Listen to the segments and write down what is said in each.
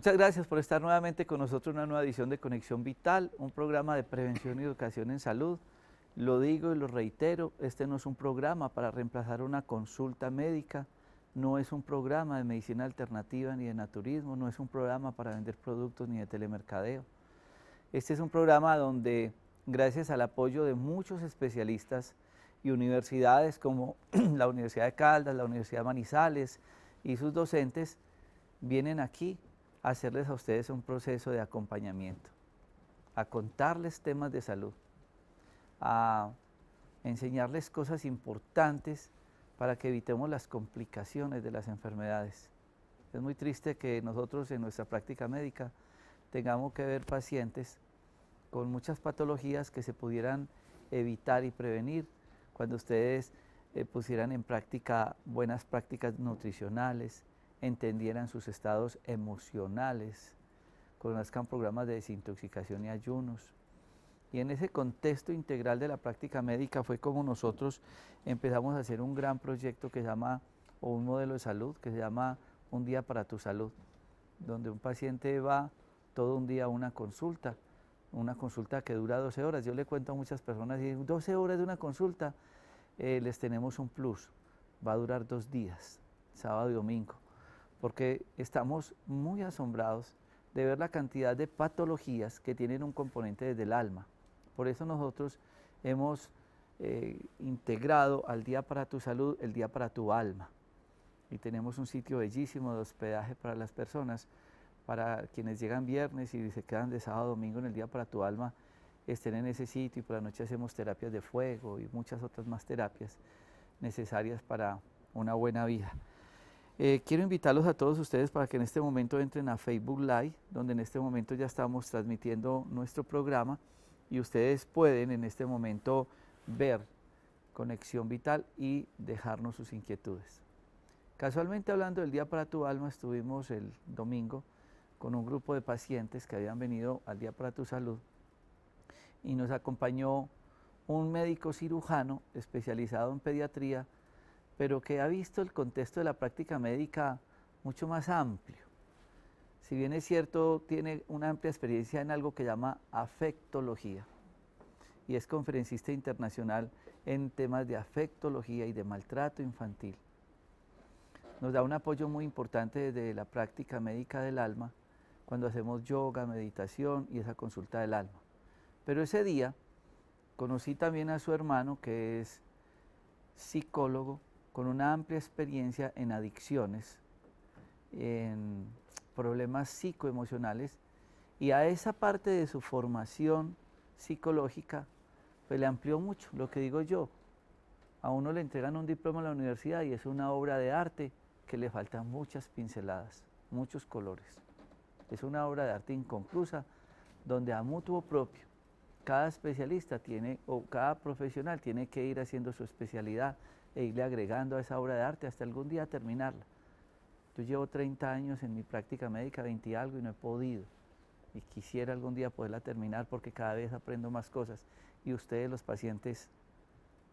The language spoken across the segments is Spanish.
Muchas gracias por estar nuevamente con nosotros en una nueva edición de Conexión Vital, un programa de prevención y educación en salud. Lo digo y lo reitero, este no es un programa para reemplazar una consulta médica, no es un programa de medicina alternativa ni de naturismo, no es un programa para vender productos ni de telemercadeo. Este es un programa donde, gracias al apoyo de muchos especialistas y universidades como la Universidad de Caldas, la Universidad de Manizales y sus docentes, vienen aquí a hacerles a ustedes un proceso de acompañamiento, a contarles temas de salud, a enseñarles cosas importantes para que evitemos las complicaciones de las enfermedades. Es muy triste que nosotros en nuestra práctica médica tengamos que ver pacientes con muchas patologías que se pudieran evitar y prevenir cuando ustedes pusieran en práctica buenas prácticas nutricionales, entendieran sus estados emocionales, conozcan programas de desintoxicación y ayunos. Y en ese contexto integral de la práctica médica fue como nosotros empezamos a hacer un gran proyecto que se llama, o un modelo de salud que se llama Un Día para tu Salud, donde un paciente va todo un día a una consulta que dura 12 horas. Yo le cuento a muchas personas, y 12 horas de una consulta, les tenemos un plus, va a durar 2 días, sábado y domingo, porque estamos muy asombrados de ver la cantidad de patologías que tienen un componente desde el alma. Por eso nosotros hemos integrado al Día para tu Salud, el Día para tu Alma. Y tenemos un sitio bellísimo de hospedaje para las personas, para quienes llegan viernes y se quedan de sábado a domingo en el Día para tu Alma, estén en ese sitio, y por la noche hacemos terapias de fuego y muchas otras más terapias necesarias para una buena vida. Quiero invitarlos a todos ustedes para que en este momento entren a Facebook Live, donde en este momento ya estamos transmitiendo nuestro programa y ustedes pueden en este momento ver Conexión Vital y dejarnos sus inquietudes. Casualmente, hablando del Día para tu Alma, estuvimos el domingo con un grupo de pacientes que habían venido al Día para tu Salud y nos acompañó un médico cirujano especializado en pediatría, pero que ha visto el contexto de la práctica médica mucho más amplio. Si bien es cierto, tiene una amplia experiencia en algo que llama afectología y es conferencista internacional en temas de afectología y de maltrato infantil. Nos da un apoyo muy importante desde la práctica médica del alma cuando hacemos yoga, meditación y esa consulta del alma. Pero ese día conocí también a su hermano, que es psicólogo con una amplia experiencia en adicciones, en problemas psicoemocionales, y a esa parte de su formación psicológica pues le amplió mucho. Lo que digo yo, a uno le entregan un diploma en la universidad y es una obra de arte que le faltan muchas pinceladas, muchos colores. Es una obra de arte inconclusa donde a mutuo propio cada especialista tiene, o cada profesional tiene que ir haciendo su especialidad e irle agregando a esa obra de arte hasta algún día terminarla. Yo llevo 30 años en mi práctica médica, 20 y algo, y no he podido. Y quisiera algún día poderla terminar porque cada vez aprendo más cosas. Y ustedes, los pacientes,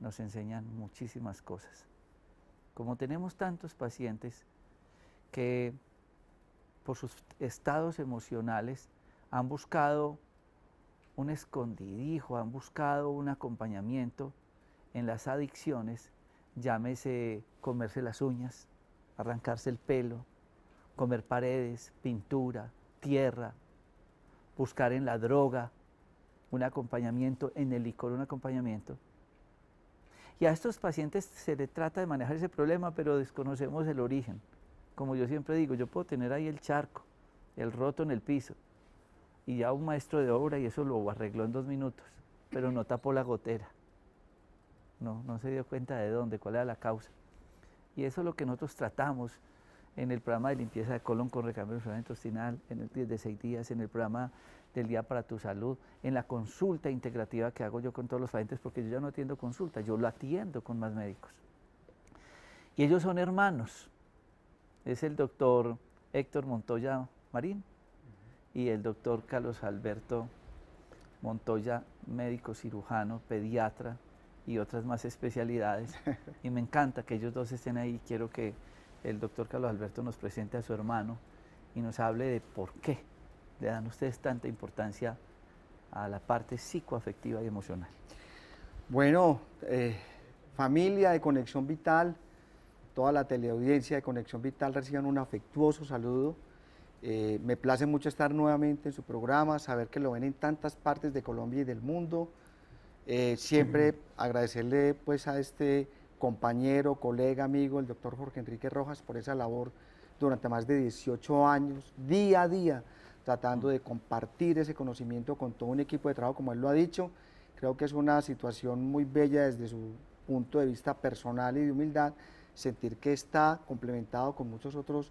nos enseñan muchísimas cosas. Como tenemos tantos pacientes que por sus estados emocionales han buscado un escondidijo, han buscado un acompañamiento en las adicciones, llámese comerse las uñas, arrancarse el pelo, comer paredes, pintura, tierra, buscar en la droga un acompañamiento, en el licor un acompañamiento. Y a estos pacientes se les trata de manejar ese problema, pero desconocemos el origen. Como yo siempre digo, yo puedo tener ahí el charco, el roto en el piso, y ya un maestro de obra y eso lo arregló en 2 minutos, pero no tapó la gotera. No se dio cuenta de dónde, cuál era la causa. Y eso es lo que nosotros tratamos en el programa de limpieza de colon con recambio de enfermedad intestinal, en el de 6 días, en el programa del Día para tu Salud, en la consulta integrativa que hago yo con todos los pacientes, porque yo ya no atiendo consulta, yo lo atiendo con más médicos. Y ellos son hermanos. Es el doctor Héctor Montoya Marín y el doctor Carlos Alberto Montoya, médico cirujano, pediatra y otras más especialidades. Y me encanta que ellos dos estén ahí. Quiero que el doctor Carlos Alberto nos presente a su hermano y nos hable de por qué le dan ustedes tanta importancia a la parte psicoafectiva y emocional. Bueno, familia de Conexión Vital, toda la teleaudiencia de Conexión Vital reciban un afectuoso saludo. Me place mucho estar nuevamente en su programa, saber que lo ven en tantas partes de Colombia y del mundo. Siempre agradecerle pues a este compañero, colega, amigo, el doctor Jorge Enrique Rojas, por esa labor durante más de 18 años, día a día, tratando de compartir ese conocimiento con todo un equipo de trabajo, como él lo ha dicho. Creo que es una situación muy bella desde su punto de vista personal y de humildad, sentir que está complementado con muchos otros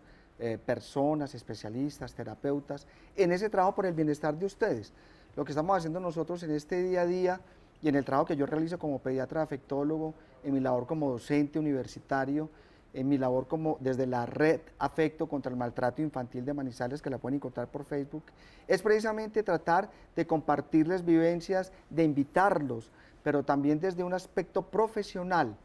personas, especialistas, terapeutas, en ese trabajo por el bienestar de ustedes. Lo que estamos haciendo nosotros en este día a día y en el trabajo que yo realizo como pediatra afectólogo, en mi labor como docente universitario, en mi labor como desde la red Afecto contra el Maltrato Infantil de Manizales, que la pueden encontrar por Facebook, es precisamente tratar de compartirles vivencias, de invitarlos, pero también desde un aspecto profesional,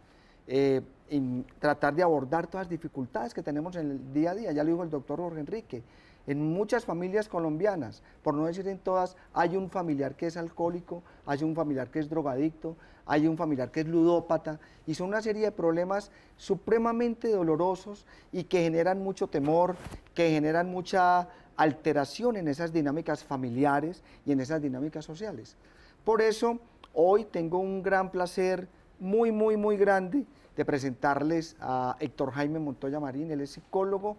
en tratar de abordar todas las dificultades que tenemos en el día a día. Ya lo dijo el doctor Jorge Enrique, en muchas familias colombianas, por no decir en todas, hay un familiar que es alcohólico, hay un familiar que es drogadicto, hay un familiar que es ludópata, y son una serie de problemas supremamente dolorosos y que generan mucho temor, que generan mucha alteración en esas dinámicas familiares y en esas dinámicas sociales. Por eso, hoy tengo un gran placer, muy grande, de presentarles a Héctor Jaime Montoya Marín. Él es psicólogo,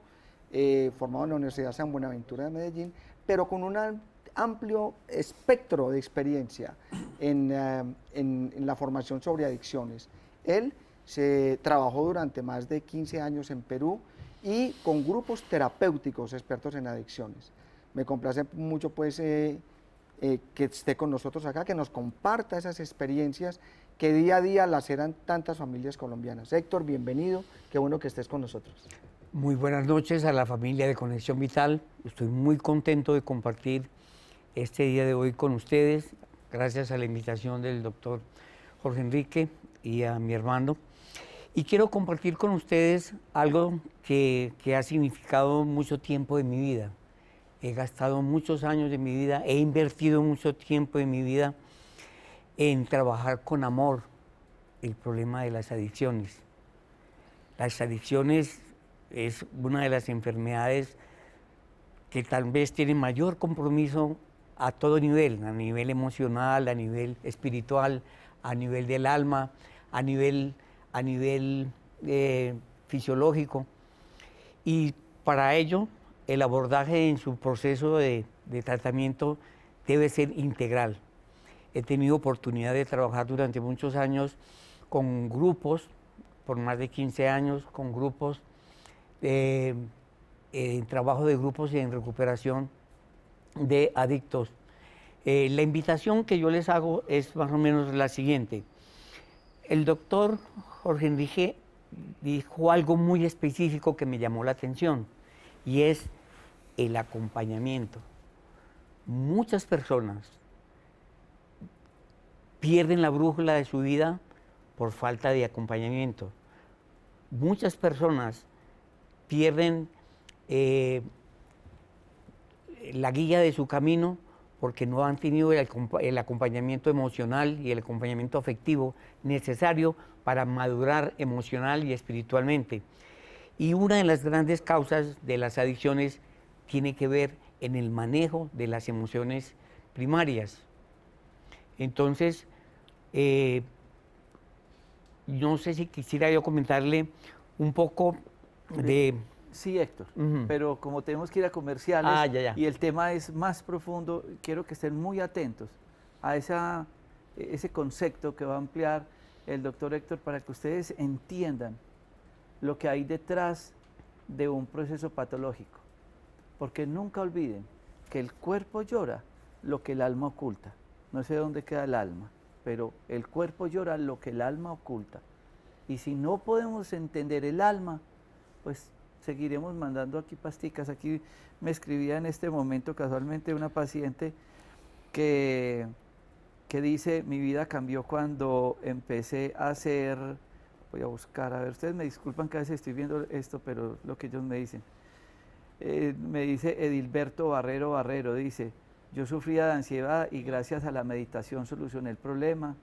formado en la Universidad San Buenaventura de Medellín, pero con un amplio espectro de experiencia en la formación sobre adicciones. Él se trabajó durante más de 15 años en Perú y con grupos terapéuticos expertos en adicciones. Me complace mucho pues que esté con nosotros acá, que nos comparta esas experiencias que día a día laceran tantas familias colombianas. Héctor, bienvenido, qué bueno que estés con nosotros. Muy buenas noches a la familia de Conexión Vital. Estoy muy contento de compartir este día de hoy con ustedes, gracias a la invitación del doctor Jorge Enrique y a mi hermano. Y quiero compartir con ustedes algo que ha significado mucho tiempo de mi vida. He gastado muchos años de mi vida, he invertido mucho tiempo de mi vida en trabajar con amor el problema de las adicciones. Las adicciones es una de las enfermedades que tal vez tienen mayor compromiso a todo nivel, a nivel emocional, a nivel espiritual, a nivel del alma, a nivel fisiológico. Y para ello, el abordaje en su proceso de tratamiento debe ser integral. He tenido oportunidad de trabajar durante muchos años con grupos, por más de 15 años, con grupos, trabajo de grupos en recuperación de adictos. La invitación que yo les hago es más o menos la siguiente. El doctor Jorge Enrique dijo algo muy específico que me llamó la atención, y es el acompañamiento. Muchas personas pierden la brújula de su vida por falta de acompañamiento. Muchas personas pierden la guía de su camino porque no han tenido el acompañamiento emocional y el acompañamiento afectivo necesario para madurar emocional y espiritualmente. Y una de las grandes causas de las adicciones tiene que ver en el manejo de las emociones primarias. Entonces, no sé si quisiera yo comentarle un poco de... Sí, Héctor, pero como tenemos que ir a comerciales y el tema es más profundo, quiero que estén muy atentos a ese concepto que va a ampliar el doctor Héctor para que ustedes entiendan lo que hay detrás de un proceso patológico. Porque nunca olviden que el cuerpo llora lo que el alma oculta. No sé dónde queda el alma, pero el cuerpo llora lo que el alma oculta. Y si no podemos entender el alma, pues seguiremos mandando aquí pasticas. Aquí me escribía en este momento casualmente una paciente que dice: mi vida cambió cuando empecé a hacer, voy a buscar, a ver, ustedes me disculpan que a veces estoy viendo esto, pero lo que ellos me dicen. Me dice Edilberto Barrero, dice, yo sufría de ansiedad y gracias a la meditación solucioné el problema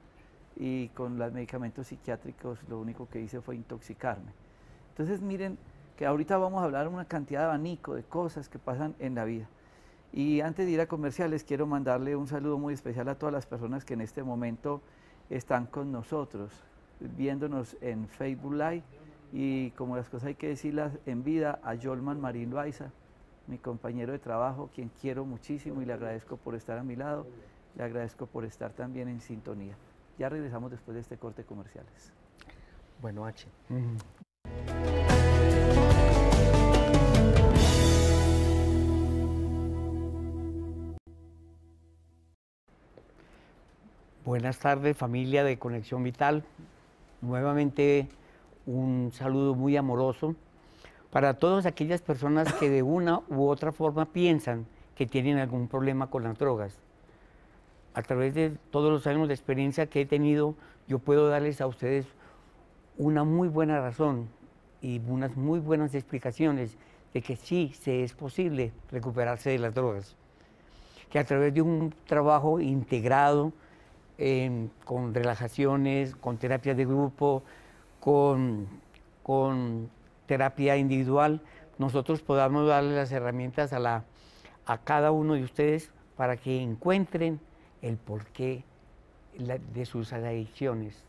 y con los medicamentos psiquiátricos lo único que hice fue intoxicarme. Entonces miren que ahorita vamos a hablar de una cantidad de abanico de cosas que pasan en la vida. Y antes de ir a comerciales quiero mandarle un saludo muy especial a todas las personas que en este momento están con nosotros, viéndonos en Facebook Live, y como las cosas hay que decirlas en vida, a Yolman Marín Loaiza, mi compañero de trabajo, quien quiero muchísimo y le agradezco por estar a mi lado, le agradezco por estar también en sintonía. Ya regresamos después de este corte de comerciales. Bueno, H. Buenas tardes, familia de Conexión Vital. Nuevamente un saludo muy amoroso para todas aquellas personas que de una u otra forma piensan que tienen algún problema con las drogas. A través de todos los años de experiencia que he tenido, yo puedo darles a ustedes una muy buena razón y unas muy buenas explicaciones de que sí se es posible recuperarse de las drogas. Que a través de un trabajo integrado, con relajaciones, con terapias de grupo, con terapia individual, nosotros podamos darle las herramientas a cada uno de ustedes para que encuentren el porqué de sus adicciones.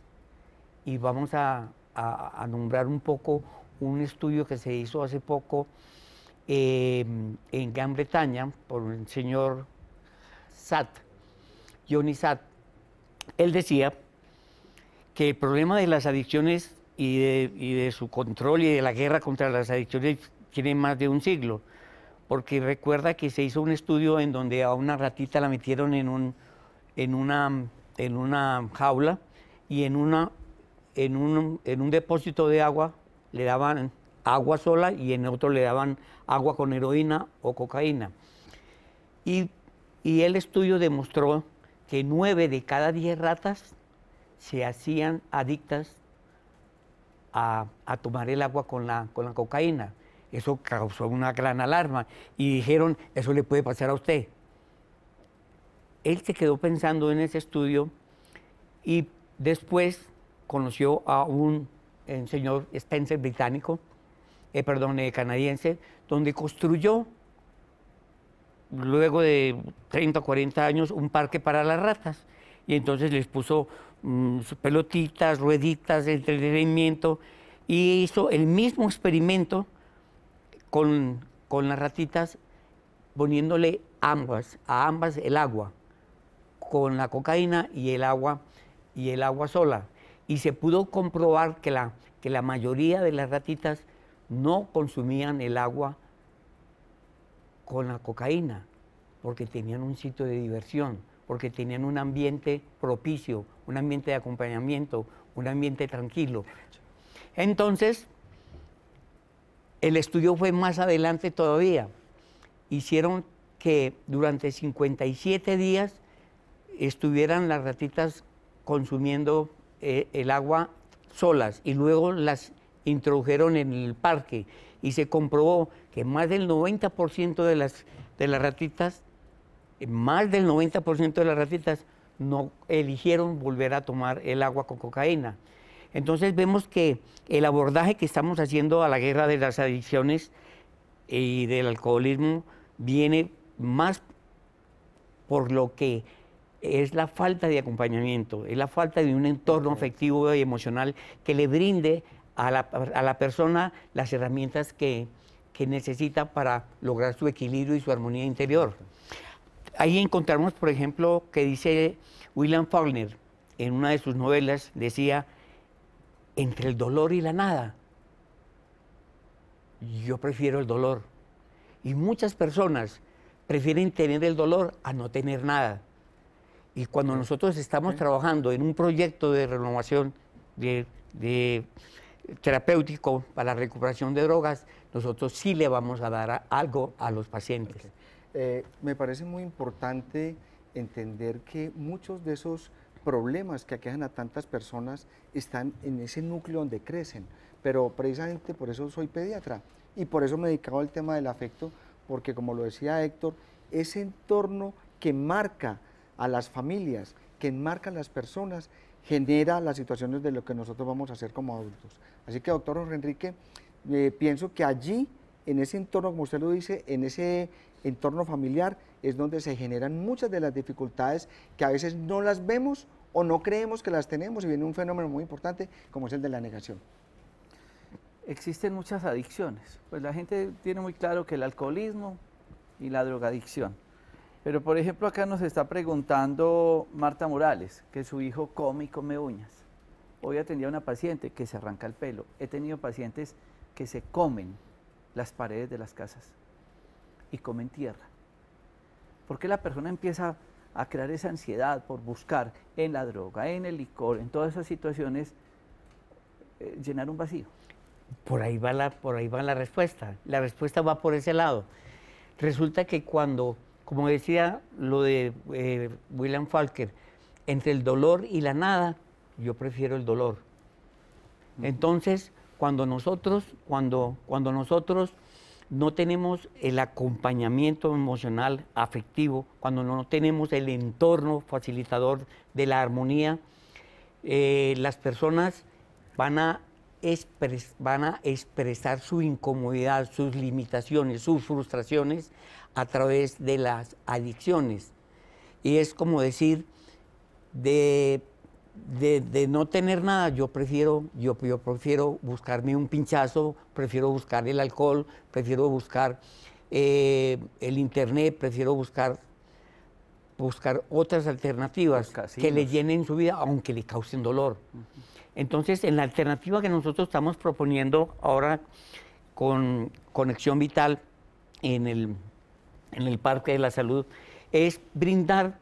Y vamos a nombrar un poco un estudio que se hizo hace poco en Gran Bretaña por el señor Johnny Satt. Él decía que el problema de las adicciones y de su control y de la guerra contra las adicciones tiene más de un siglo, porque recuerda que se hizo un estudio en donde a una ratita la metieron en una jaula y en un depósito de agua le daban agua sola y en otro le daban agua con heroína o cocaína. Y el estudio demostró que 9 de cada 10 ratas se hacían adictas a tomar el agua con la cocaína. Eso causó una gran alarma y dijeron, eso le puede pasar a usted. Él se quedó pensando en ese estudio y después conoció a un señor Spencer canadiense, donde construyó, luego de 30 o 40 años, un parque para las ratas. Y entonces les puso pelotitas, rueditas de entretenimiento y hizo el mismo experimento con las ratitas, poniéndole a ambas el agua, con la cocaína y el agua sola. Y se pudo comprobar que la mayoría de las ratitas no consumían el agua con la cocaína, porque tenían un sitio de diversión, porque tenían un ambiente propicio, un ambiente de acompañamiento, un ambiente tranquilo. Entonces, el estudio fue más adelante todavía. Hicieron que durante 57 días estuvieran las ratitas consumiendo el agua solas y luego las introdujeron en el parque y se comprobó que más del 90% de las ratitas, no eligieron volver a tomar el agua con cocaína. Entonces vemos que el abordaje que estamos haciendo a la guerra de las adicciones y del alcoholismo viene más por lo que es la falta de acompañamiento, es la falta de un entorno afectivo y emocional que le brinde a la persona las herramientas que necesita para lograr su equilibrio y su armonía interior. Ahí encontramos, por ejemplo, que dice William Faulkner, en una de sus novelas, decía, entre el dolor y la nada, yo prefiero el dolor. Y muchas personas prefieren tener el dolor a no tener nada. Y cuando nosotros estamos trabajando en un proyecto de renovación de terapéutico para la recuperación de drogas, nosotros sí le vamos a dar algo a los pacientes. Me parece muy importante entender que muchos de esos problemas que aquejan a tantas personas están en ese núcleo donde crecen, pero precisamente por eso soy pediatra, y por eso me he dedicado al tema del afecto, porque como lo decía Héctor, ese entorno que marca a las familias, que marca a las personas, genera las situaciones de lo que nosotros vamos a hacer como adultos. Así que, doctor Jorge Enrique, pienso que allí, en ese entorno, como usted lo dice, en ese entorno familiar, es donde se generan muchas de las dificultades que a veces no las vemos o no creemos que las tenemos, y viene un fenómeno muy importante como es el de la negación. Existen muchas adicciones, pues la gente tiene muy claro que el alcoholismo y la drogadicción. Pero por ejemplo acá nos está preguntando Marta Morales, que su hijo come y come uñas. Hoy atendía a una paciente que se arranca el pelo. He tenido pacientes que se comen las paredes de las casas y comen tierra. ¿Por qué la persona empieza a crear esa ansiedad por buscar en la droga, en el licor, en todas esas situaciones, llenar un vacío? Por ahí va la respuesta. La respuesta va por ese lado. Resulta que cuando, como decía lo de William Faulkner, entre el dolor y la nada, yo prefiero el dolor. Entonces, cuando nosotros no tenemos el acompañamiento emocional, afectivo, cuando no tenemos el entorno facilitador de la armonía, las personas van a expresar su incomodidad, sus limitaciones, sus frustraciones a través de las adicciones. Y es como decir, de no tener nada, yo prefiero buscarme un pinchazo, prefiero buscar el alcohol, prefiero buscar el internet, prefiero buscar otras alternativas que le llenen su vida, aunque le causen dolor. Entonces, en la alternativa que nosotros estamos proponiendo ahora con Conexión Vital en el Parque de la Salud, es brindar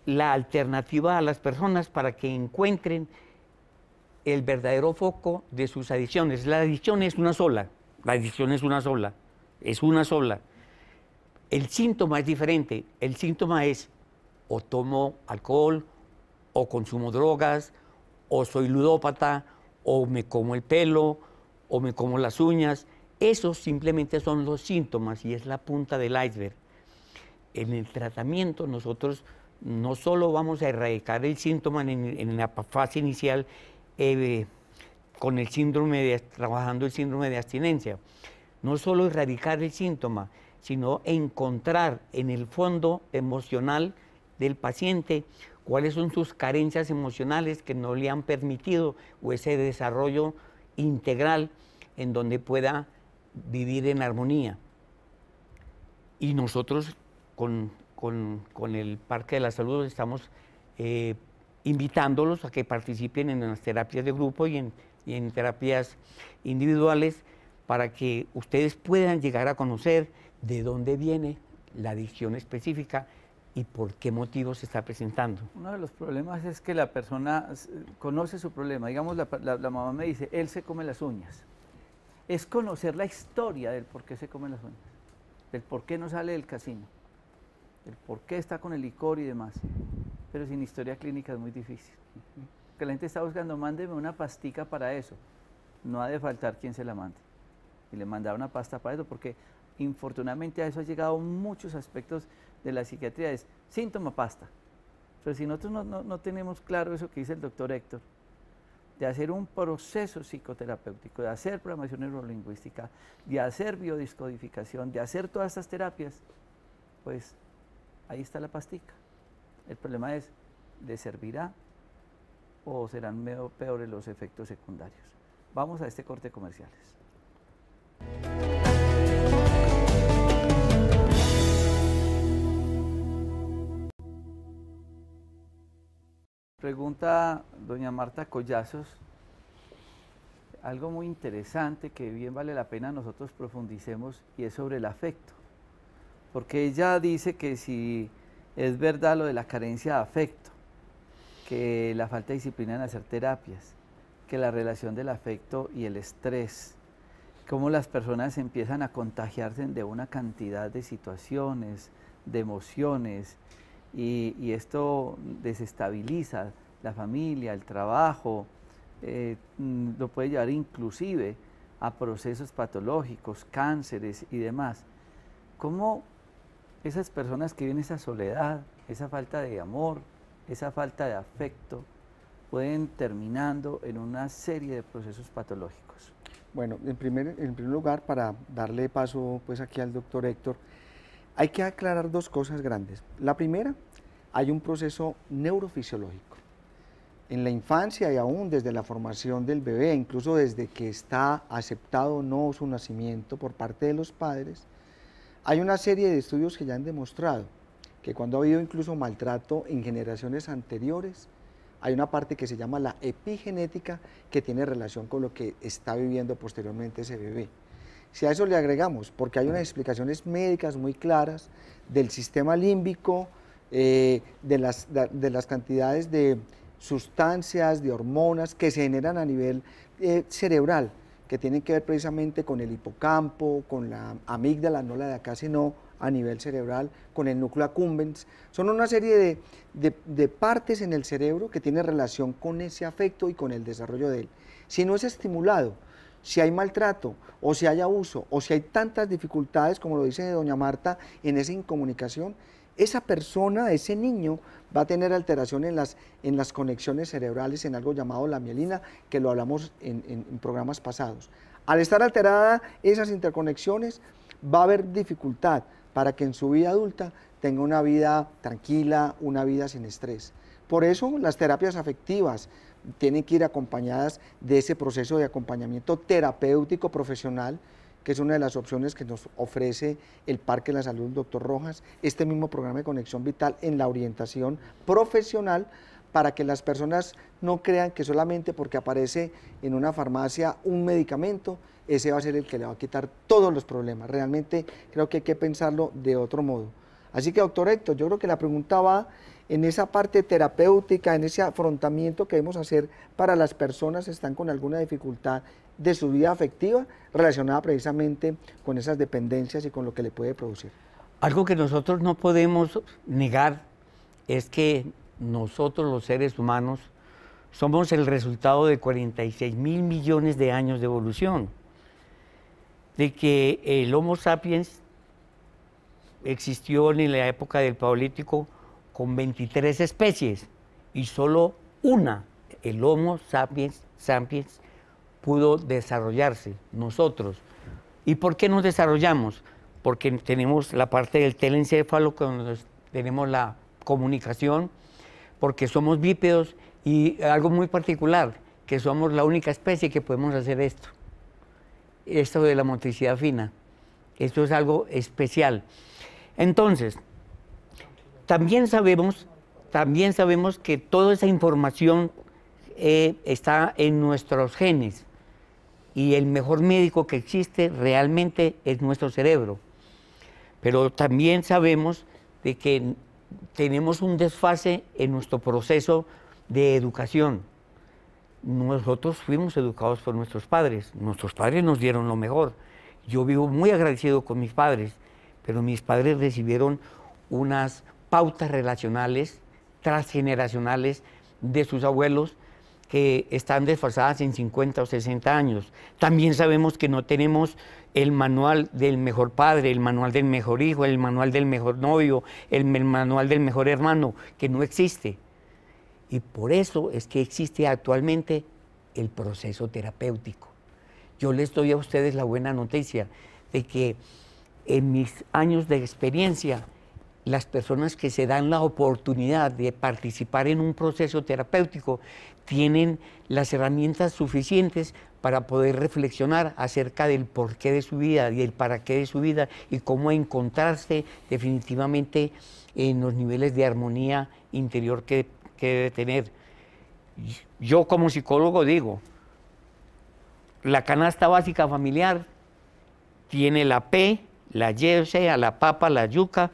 la alternativa a las personas para que encuentren el verdadero foco de sus adicciones. La adicción es una sola, es una sola. El síntoma es diferente, el síntoma es o tomo alcohol, o consumo drogas, o soy ludópata, o me como el pelo, o me como las uñas. Esos simplemente son los síntomas y es la punta del iceberg. En el tratamiento nosotros no solo vamos a erradicar el síntoma en la fase inicial con el trabajando el síndrome de abstinencia, no solo erradicar el síntoma, sino encontrar en el fondo emocional del paciente cuáles son sus carencias emocionales que no le han permitido o ese desarrollo integral en donde pueda vivir en armonía. Y nosotros con el Parque de la Salud estamos invitándolos a que participen en las terapias de grupo y en terapias individuales para que ustedes puedan llegar a conocer de dónde viene la adicción específica y por qué motivo se está presentando. Uno de los problemas es que la persona conoce su problema. Digamos, la mamá me dice, él se come las uñas. Es conocer la historia del por qué se come las uñas, del por qué no sale del casino, del por qué está con el licor y demás. Pero sin historia clínica es muy difícil. Que la gente está buscando, mándeme una pastica para eso. No ha de faltar quien se la mande. Y le mandaba una pasta para eso, porque infortunadamente a eso ha llegado muchos aspectos de la psiquiatría, es síntoma pasta. Pero si nosotros no tenemos claro eso que dice el doctor Héctor, de hacer un proceso psicoterapéutico, de hacer programación neurolingüística, de hacer biodescodificación, de hacer todas estas terapias, pues ahí está la pastica. El problema es, ¿le servirá o serán peores los efectos secundarios? Vamos a este corte comerciales. Pregunta doña Marta Collazos, algo muy interesante que bien vale la pena nosotros profundicemos, y es sobre el afecto. Porque ella dice que si es verdad lo de la carencia de afecto, que la falta de disciplina en hacer terapias, que la relación del afecto y el estrés, cómo las personas empiezan a contagiarse de una cantidad de situaciones, de emociones, y esto desestabiliza la familia, el trabajo, lo puede llevar inclusive a procesos patológicos, cánceres y demás. ¿Cómo esas personas que viven esa soledad, esa falta de amor, esa falta de afecto, pueden terminando en una serie de procesos patológicos? Bueno, en primer lugar, para darle paso pues aquí al doctor Héctor, hay que aclarar dos cosas grandes. La primera, hay un proceso neurofisiológico. En la infancia y aún desde la formación del bebé, incluso desde que está aceptado o no su nacimiento por parte de los padres, hay una serie de estudios que ya han demostrado que cuando ha habido incluso maltrato en generaciones anteriores, hay una parte que se llama la epigenética que tiene relación con lo que está viviendo posteriormente ese bebé. Si a eso le agregamos, porque hay unas explicaciones médicas muy claras del sistema límbico, de las cantidades de sustancias, de hormonas que se generan a nivel cerebral, que tienen que ver precisamente con el hipocampo, con la amígdala, no la de acá, sino a nivel cerebral, con el núcleo accumbens. Son una serie de partes en el cerebro que tienen relación con ese afecto y con el desarrollo de él. Si no es estimulado, si hay maltrato, o si hay abuso, o si hay tantas dificultades, como lo dice doña Marta, en esa incomunicación, esa persona, ese niño, va a tener alteración en las conexiones cerebrales, en algo llamado la mielina, que lo hablamos en programas pasados. Al estar alterada esas interconexiones, va a haber dificultad para que en su vida adulta tenga una vida tranquila, una vida sin estrés. Por eso las terapias afectivas tienen que ir acompañadas de ese proceso de acompañamiento terapéutico profesional, que es una de las opciones que nos ofrece el Parque de la Salud, doctor Rojas, este mismo programa de Conexión Vital en la orientación profesional, para que las personas no crean que solamente porque aparece en una farmacia un medicamento, ese va a ser el que le va a quitar todos los problemas. Realmente creo que hay que pensarlo de otro modo. Así que, doctor Héctor, yo creo que la pregunta va en esa parte terapéutica, en ese afrontamiento que debemos hacer para las personas que están con alguna dificultad de su vida afectiva relacionada precisamente con esas dependencias y con lo que le puede producir. Algo que nosotros no podemos negar es que nosotros los seres humanos somos el resultado de 46.000 millones de años de evolución, de que el Homo sapiens existió en la época del Paleolítico con 23 especies y solo una, el Homo sapiens pudo desarrollarse, nosotros. ¿Y por qué nos desarrollamos? Porque tenemos la parte del telencéfalo, donde tenemos la comunicación, porque somos bípedos y algo muy particular, que somos la única especie que podemos hacer esto de la motricidad fina. Esto es algo especial. Entonces, también sabemos que toda esa información está en nuestros genes y el mejor médico que existe realmente es nuestro cerebro. Pero también sabemos de que tenemos un desfase en nuestro proceso de educación. Nosotros fuimos educados por nuestros padres nos dieron lo mejor. Yo vivo muy agradecido con mis padres, pero mis padres recibieron unas pautas relacionales, transgeneracionales de sus abuelos que están desfasadas en 50 o 60 años. También sabemos que no tenemos el manual del mejor padre, el manual del mejor hijo, el manual del mejor novio, el manual del mejor hermano, que no existe. Y por eso es que existe actualmente el proceso terapéutico. Yo les doy a ustedes la buena noticia de que en mis años de experiencia, las personas que se dan la oportunidad de participar en un proceso terapéutico tienen las herramientas suficientes para poder reflexionar acerca del porqué de su vida y el para qué de su vida y cómo encontrarse definitivamente en los niveles de armonía interior que debe tener. Yo como psicólogo digo, la canasta básica familiar tiene la P, la Y, o sea, la papa, la yuca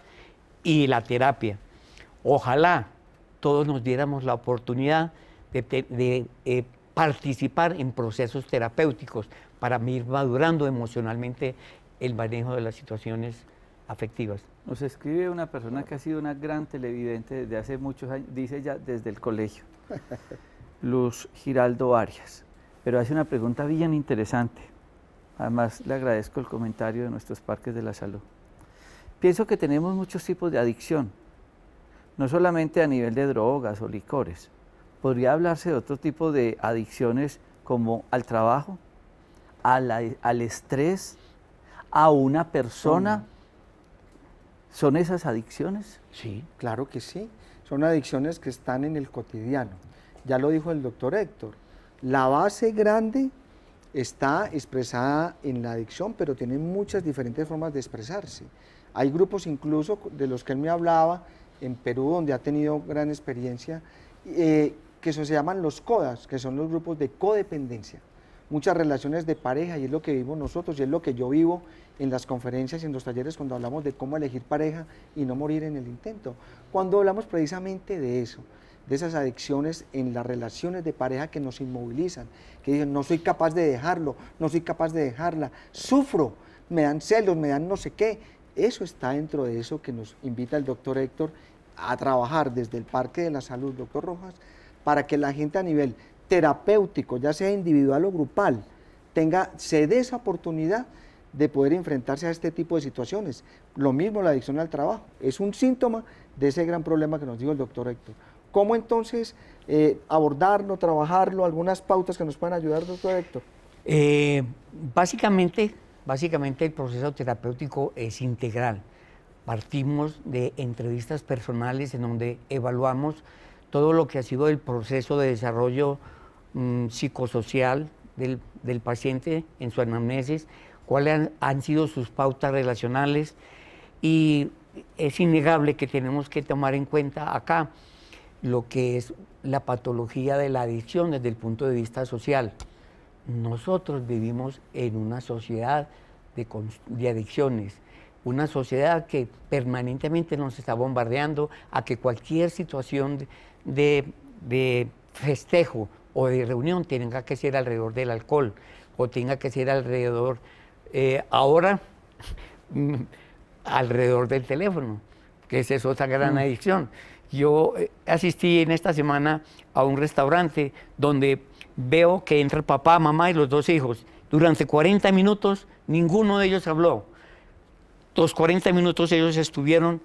y la terapia. Ojalá todos nos diéramos la oportunidad de participar en procesos terapéuticos para ir madurando emocionalmente el manejo de las situaciones afectivas. Nos escribe una persona que ha sido una gran televidente desde hace muchos años, dice ya desde el colegio, Luz Giraldo Arias, pero hace una pregunta bien interesante. Además, le agradezco el comentario de nuestros parques de la salud. Pienso que tenemos muchos tipos de adicción, no solamente a nivel de drogas o licores. Podría hablarse de otro tipo de adicciones como al trabajo, al estrés, a una persona. ¿Son esas adicciones? Sí, claro que sí. Son adicciones que están en el cotidiano. Ya lo dijo el doctor Héctor. La base grande está expresada en la adicción, pero tiene muchas diferentes formas de expresarse. Hay grupos incluso de los que él me hablaba en Perú, donde ha tenido gran experiencia, que se llaman los CODAS, que son los grupos de codependencia. Muchas relaciones de pareja, y es lo que vivimos nosotros, y es lo que yo vivo en las conferencias y en los talleres cuando hablamos de cómo elegir pareja y no morir en el intento. Cuando hablamos precisamente de eso, de esas adicciones en las relaciones de pareja que nos inmovilizan, que dicen, no soy capaz de dejarlo, no soy capaz de dejarla, sufro, me dan celos, me dan no sé qué. Eso está dentro de eso que nos invita el doctor Héctor a trabajar desde el Parque de la Salud, doctor Rojas, para que la gente a nivel terapéutico, ya sea individual o grupal, se dé esa oportunidad de poder enfrentarse a este tipo de situaciones. Lo mismo la adicción al trabajo, es un síntoma de ese gran problema que nos dijo el doctor Héctor. ¿Cómo entonces abordarlo, trabajarlo? ¿Algunas pautas que nos puedan ayudar, doctor Héctor? Básicamente el proceso terapéutico es integral. Partimos de entrevistas personales en donde evaluamos todo lo que ha sido el proceso de desarrollo psicosocial del paciente en su anamnesis, cuáles han sido sus pautas relacionales, y es innegable que tenemos que tomar en cuenta acá lo que es la patología de la adicción desde el punto de vista social. Nosotros vivimos en una sociedad de adicciones, una sociedad que permanentemente nos está bombardeando a que cualquier situación de festejo o de reunión tenga que ser alrededor del alcohol o tenga que ser alrededor, ahora, alrededor del teléfono, que esa es otra gran adicción. Yo asistí en esta semana a un restaurante donde veo que entra el papá, mamá y los dos hijos. Durante 40 minutos ninguno de ellos habló. Los 40 minutos ellos estuvieron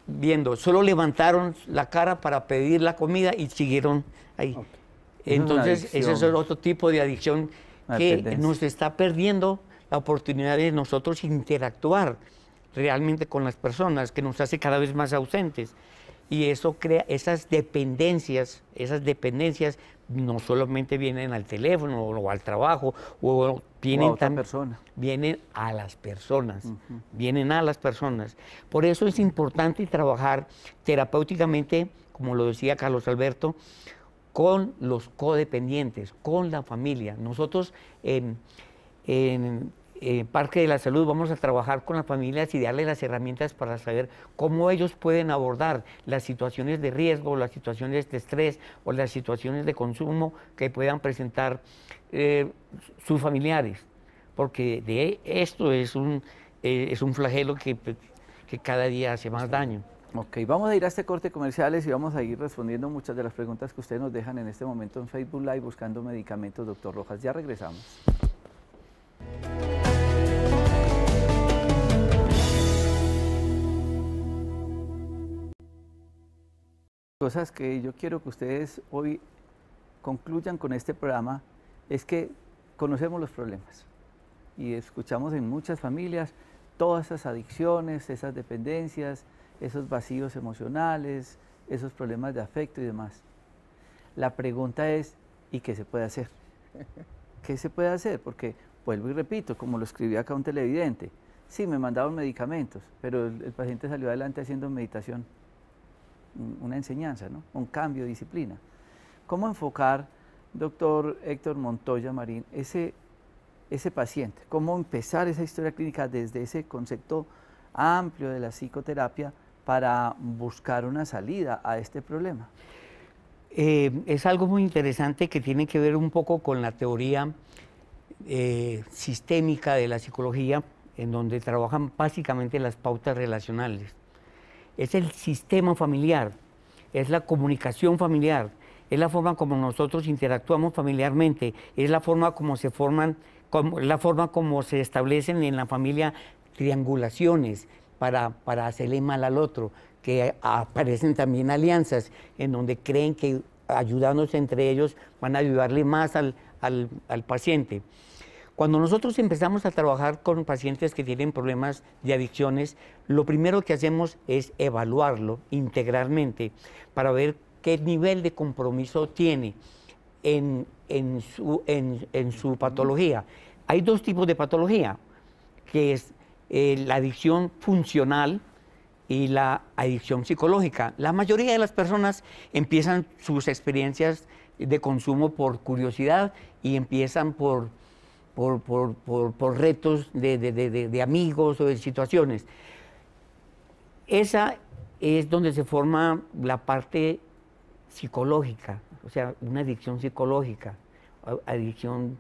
viendo, solo levantaron la cara para pedir la comida y siguieron ahí. Okay. Entonces, ese es otro tipo de adicción que nos está perdiendo la oportunidad de nosotros interactuar realmente con las personas, que nos hace cada vez más ausentes. Y eso crea esas dependencias no solamente vienen al teléfono o al trabajo, o vienen vienen a las personas, vienen a las personas. Por eso es importante trabajar terapéuticamente, como lo decía Carlos Alberto, con los codependientes, con la familia. Nosotros en Parque de la Salud vamos a trabajar con las familias y darles las herramientas para saber cómo ellos pueden abordar las situaciones de riesgo, las situaciones de estrés o las situaciones de consumo que puedan presentar sus familiares, porque de esto es un flagelo que cada día hace más daño. Ok, vamos a ir a este corte comerciales y vamos a ir respondiendo muchas de las preguntas que ustedes nos dejan en este momento en Facebook Live buscando medicamentos, doctor Rojas. Ya regresamos. Cosas que yo quiero que ustedes hoy concluyan con este programa es que conocemos los problemas y escuchamos en muchas familias todas esas adicciones, esas dependencias, esos vacíos emocionales, esos problemas de afecto y demás. La pregunta es, ¿y qué se puede hacer? ¿Qué se puede hacer? Porque, vuelvo y repito, como lo escribí acá un televidente, sí, me mandaron medicamentos, pero el paciente salió adelante haciendo meditación, una enseñanza, ¿no? Un cambio de disciplina. ¿Cómo enfocar, doctor Héctor Montoya Marín, ese paciente? ¿Cómo empezar esa historia clínica desde ese concepto amplio de la psicoterapia para buscar una salida a este problema? Es algo muy interesante que tiene que ver un poco con la teoría sistémica de la psicología, en donde trabajan básicamente las pautas relacionales. Es el sistema familiar, es la comunicación familiar, es la forma como nosotros interactuamos familiarmente, es la forma como se forman la forma como se establecen en la familia triangulaciones para hacerle mal al otro, que aparecen también alianzas en donde creen que ayudándose entre ellos van a ayudarle más al paciente. Cuando nosotros empezamos a trabajar con pacientes que tienen problemas de adicciones, lo primero que hacemos es evaluarlo integralmente para ver qué nivel de compromiso tiene en su patología. Hay dos tipos de patología, que es la adicción funcional y la adicción psicológica. La mayoría de las personas empiezan sus experiencias de consumo por curiosidad y empiezan por retos de amigos o de situaciones. Esa es donde se forma la parte psicológica, o sea, una adicción psicológica, adicción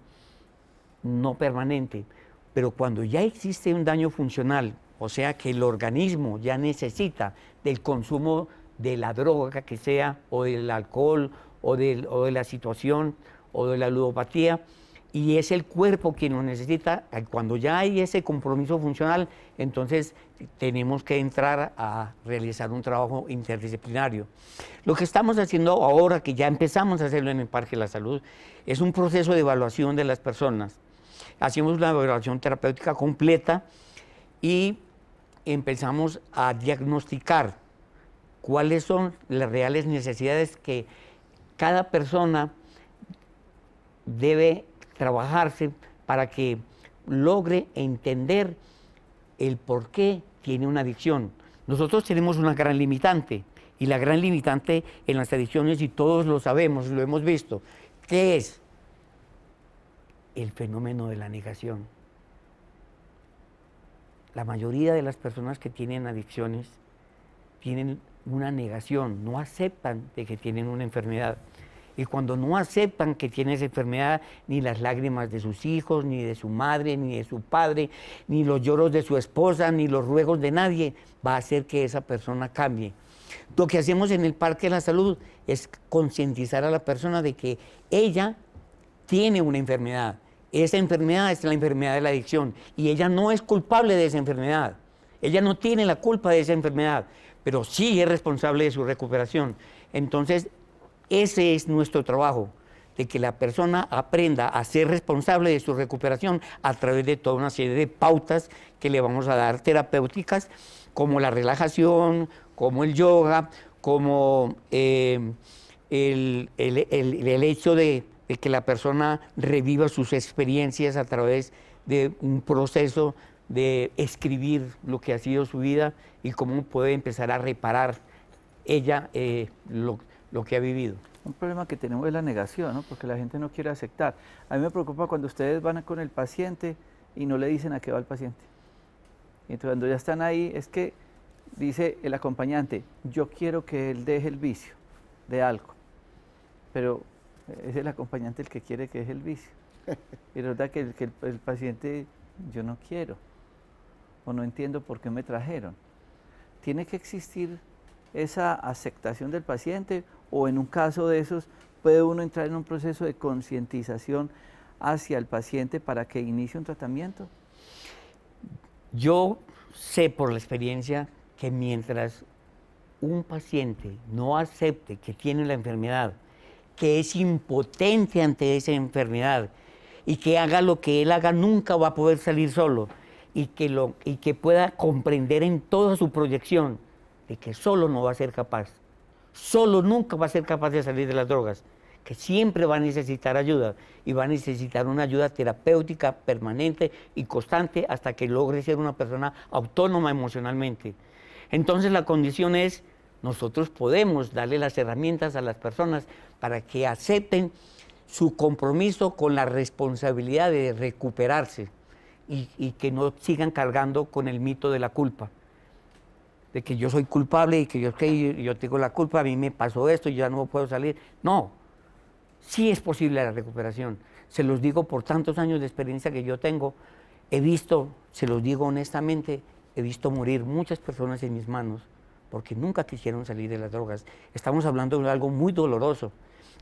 no permanente. Pero cuando ya existe un daño funcional, o sea que el organismo ya necesita del consumo de la droga que sea, o del alcohol, o de la situación, o de la ludopatía, y es el cuerpo quien lo necesita, cuando ya hay ese compromiso funcional, entonces tenemos que entrar a realizar un trabajo interdisciplinario. Lo que estamos haciendo ahora, que ya empezamos a hacerlo en el Parque de la Salud, es un proceso de evaluación de las personas. Hacemos una evaluación terapéutica completa y empezamos a diagnosticar cuáles son las reales necesidades que cada persona debe trabajarse para que logre entender el por qué tiene una adicción. Nosotros tenemos una gran limitante, y la gran limitante en las adicciones, y todos lo sabemos, lo hemos visto, ¿qué es? El fenómeno de la negación. La mayoría de las personas que tienen adicciones tienen una negación, no aceptan de que tienen una enfermedad. Y cuando no aceptan que tiene esa enfermedad, ni las lágrimas de sus hijos, ni de su madre, ni de su padre, ni los lloros de su esposa, ni los ruegos de nadie, va a hacer que esa persona cambie. Lo que hacemos en el Parque de la Salud es concientizar a la persona de que ella tiene una enfermedad. Esa enfermedad es la enfermedad de la adicción y ella no es culpable de esa enfermedad. Ella no tiene la culpa de esa enfermedad, pero sí es responsable de su recuperación. Entonces, ese es nuestro trabajo, de que la persona aprenda a ser responsable de su recuperación a través de toda una serie de pautas que le vamos a dar terapéuticas, como la relajación, como el yoga, como el hecho de que la persona reviva sus experiencias a través de un proceso de escribir lo que ha sido su vida y cómo puede empezar a reparar ella lo que ha vivido. Un problema que tenemos es la negación, ¿no? Porque la gente no quiere aceptar. A mí me preocupa cuando ustedes van con el paciente y no le dicen a qué va el paciente. Y entonces cuando ya están ahí, es que dice el acompañante, yo quiero que él deje el vicio de algo, pero es el acompañante el que quiere que deje el vicio. Y la verdad que el paciente, yo no quiero, o no entiendo por qué me trajeron. Tiene que existir esa aceptación del paciente, o en un caso de esos puede uno entrar en un proceso de concientización hacia el paciente para que inicie un tratamiento. Yo sé por la experiencia que mientras un paciente no acepte que tiene la enfermedad, que es impotente ante esa enfermedad y que haga lo que él haga, nunca va a poder salir solo, y que pueda comprender en toda su proyección de que solo no va a ser capaz, solo nunca va a ser capaz de salir de las drogas, que siempre va a necesitar ayuda, y va a necesitar una ayuda terapéutica permanente y constante hasta que logre ser una persona autónoma emocionalmente. Entonces la condición es, nosotros podemos darle las herramientas a las personas para que acepten su compromiso con la responsabilidad de recuperarse y que no sigan cargando con el mito de la culpa, de que yo soy culpable y que yo tengo la culpa, a mí me pasó esto y ya no puedo salir. No, sí es posible la recuperación. Se los digo por tantos años de experiencia que yo tengo. He visto, se los digo honestamente, he visto morir muchas personas en mis manos porque nunca quisieron salir de las drogas. Estamos hablando de algo muy doloroso.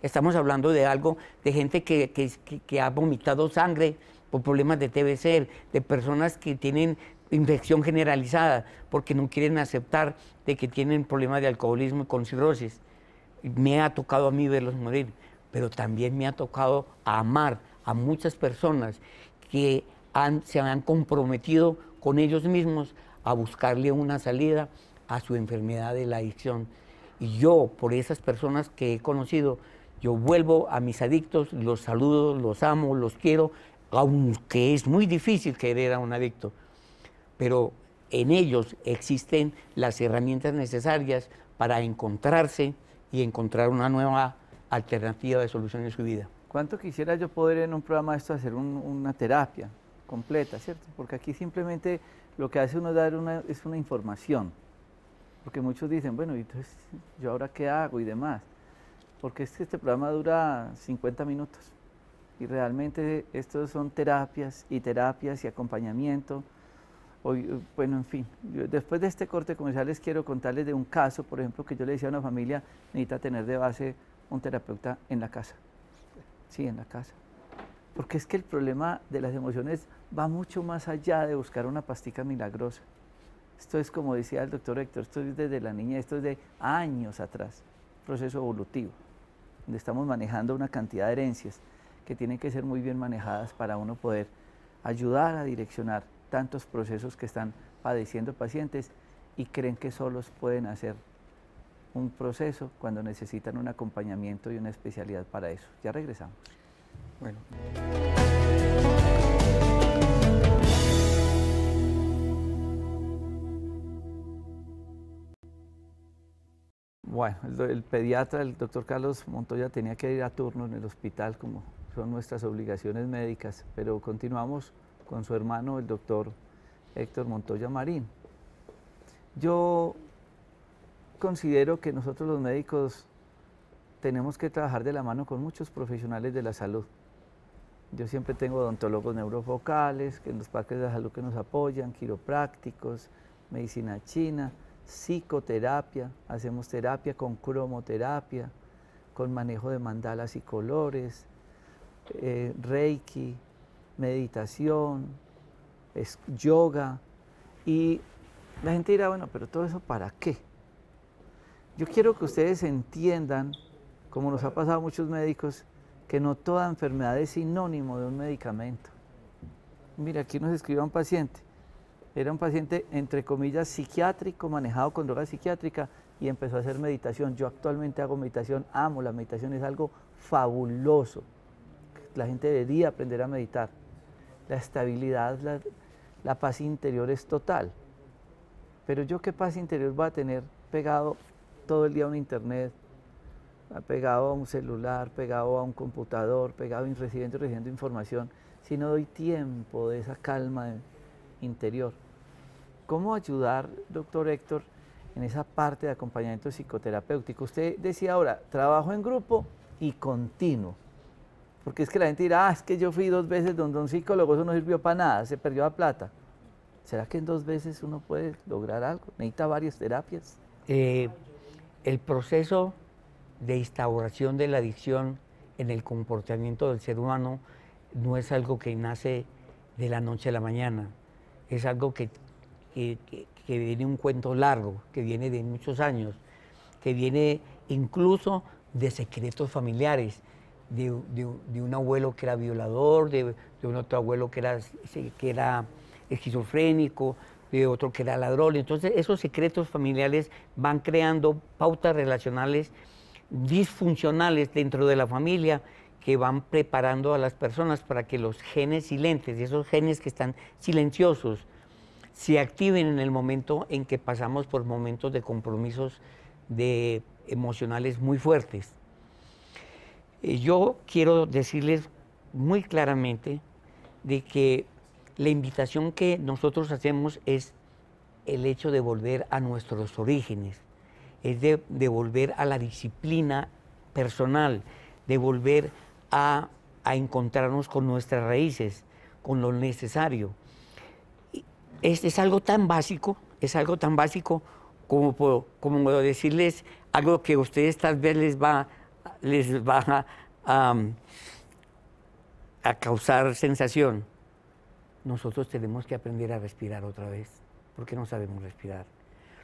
Estamos hablando de algo, de gente que ha vomitado sangre por problemas de TBC, de personas que tienen infección generalizada, porque no quieren aceptar de que tienen problemas de alcoholismo y con cirrosis. Me ha tocado a mí verlos morir, pero también me ha tocado amar a muchas personas que se han comprometido con ellos mismos a buscarle una salida a su enfermedad de la adicción. Y yo, por esas personas que he conocido, yo vuelvo a mis adictos, los saludo, los amo, los quiero, aunque es muy difícil querer a un adicto, pero en ellos existen las herramientas necesarias para encontrarse y encontrar una nueva alternativa de solución en su vida. ¿Cuánto quisiera yo poder en un programa de esto hacer una terapia completa, ¿cierto? Porque aquí simplemente lo que hace uno es una información. Porque muchos dicen, bueno, entonces, ¿yo ahora qué hago y demás? Porque este programa dura 50 minutos y realmente estos son terapias y acompañamiento. Hoy, bueno, en fin, después de este corte comercial les quiero contarles de un caso, por ejemplo, que yo le decía a una familia, necesita tener de base un terapeuta en la casa. Sí, en la casa. Porque es que el problema de las emociones va mucho más allá de buscar una pastica milagrosa. Esto es, como decía el doctor Héctor, esto es desde la niñez, esto es de años atrás, proceso evolutivo, donde estamos manejando una cantidad de herencias que tienen que ser muy bien manejadas para uno poder ayudar a direccionar tantos procesos que están padeciendo pacientes y creen que solos pueden hacer un proceso cuando necesitan un acompañamiento y una especialidad para eso. Ya regresamos. Bueno. Bueno, el pediatra, el doctor Carlos Montoya, tenía que ir a turno en el hospital, como son nuestras obligaciones médicas, pero continuamos con su hermano, el doctor Héctor Montoya Marín. Yo considero que nosotros los médicos tenemos que trabajar de la mano con muchos profesionales de la salud. Yo siempre tengo odontólogos neurofocales, que en los parques de la salud que nos apoyan, quiroprácticos, medicina china, psicoterapia, hacemos terapia con cromoterapia, con manejo de mandalas y colores, reiki, meditación, yoga, y la gente dirá, bueno, pero todo eso ¿para qué? Yo quiero que ustedes entiendan, como nos ha pasado a muchos médicos, que no toda enfermedad es sinónimo de un medicamento. Mira, aquí nos escribió un paciente, era un paciente entre comillas psiquiátrico, manejado con droga psiquiátrica y empezó a hacer meditación. Yo actualmente hago meditación, amo la meditación, es algo fabuloso. La gente debería aprender a meditar. La estabilidad, la paz interior es total. Pero yo qué paz interior voy a tener pegado todo el día a un internet, pegado a un celular, pegado a un computador, pegado recibiendo información, si no doy tiempo de esa calma interior. ¿Cómo ayudar, doctor Héctor, en esa parte de acompañamiento psicoterapéutico? Usted decía ahora, trabajo en grupo y continuo. Porque es que la gente dirá, es que yo fui 2 veces donde un psicólogo, eso no sirvió para nada, se perdió la plata. ¿Será que en 2 veces uno puede lograr algo? ¿Necesita varias terapias? El proceso de instauración de la adicción en el comportamiento del ser humano no es algo que nace de la noche a la mañana, es algo que viene un cuento largo, que viene de muchos años, que viene incluso de secretos familiares, de un abuelo que era violador, de un otro abuelo que era esquizofrénico, de otro que era ladrón. Entonces esos secretos familiares van creando pautas relacionales disfuncionales dentro de la familia que van preparando a las personas para que los genes silentes, esos genes que están silenciosos, se activen en el momento en que pasamos por momentos de compromisos emocionales muy fuertes. Yo quiero decirles muy claramente de que la invitación que nosotros hacemos es el hecho de volver a nuestros orígenes, es de volver a la disciplina personal, de volver a encontrarnos con nuestras raíces, con lo necesario. Es algo tan básico, como decirles algo que a ustedes tal vez les va a causar sensación. nosotros tenemos que aprender a respirar otra vez, porque no sabemos respirar.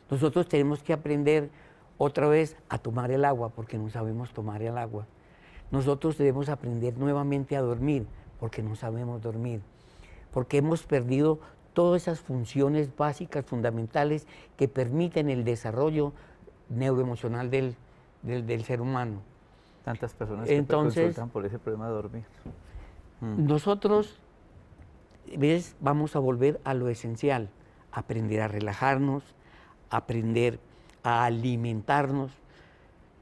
Nosotros tenemos que aprender otra vez a tomar el agua, porque no sabemos tomar el agua. Nosotros debemos aprender nuevamente a dormir, porque no sabemos dormir, porque hemos perdido todas esas funciones básicas, fundamentales, que permiten el desarrollo neuroemocional del ser humano. Tantas personas que consultan por ese problema de dormir. Nosotros, ¿ves? Vamos a volver a lo esencial, aprender a relajarnos, aprender a alimentarnos.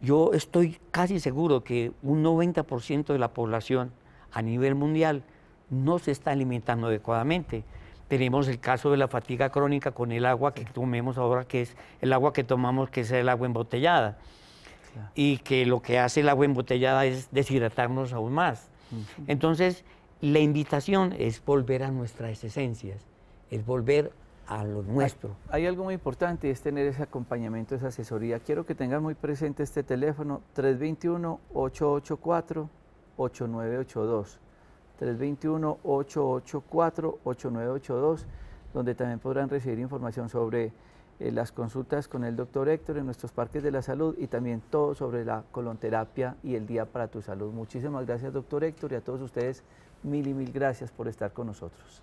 Yo estoy casi seguro que un 90% de la población a nivel mundial no se está alimentando adecuadamente. Tenemos el caso de la fatiga crónica con el agua que tomemos ahora, que es el agua que tomamos, que es el agua embotellada. Claro. Y que lo que hace el agua embotellada es deshidratarnos aún más. Entonces, la invitación es volver a nuestras esencias, es volver a lo nuestro. Hay algo muy importante y es tener ese acompañamiento, esa asesoría. Quiero que tengan muy presente este teléfono, 321-884-8982. 321-884-8982, donde también podrán recibir información sobre las consultas con el doctor Héctor en nuestros parques de la salud y también todo sobre la colonterapia y el Día para tu Salud. Muchísimas gracias, doctor Héctor, y a todos ustedes, mil y mil gracias por estar con nosotros.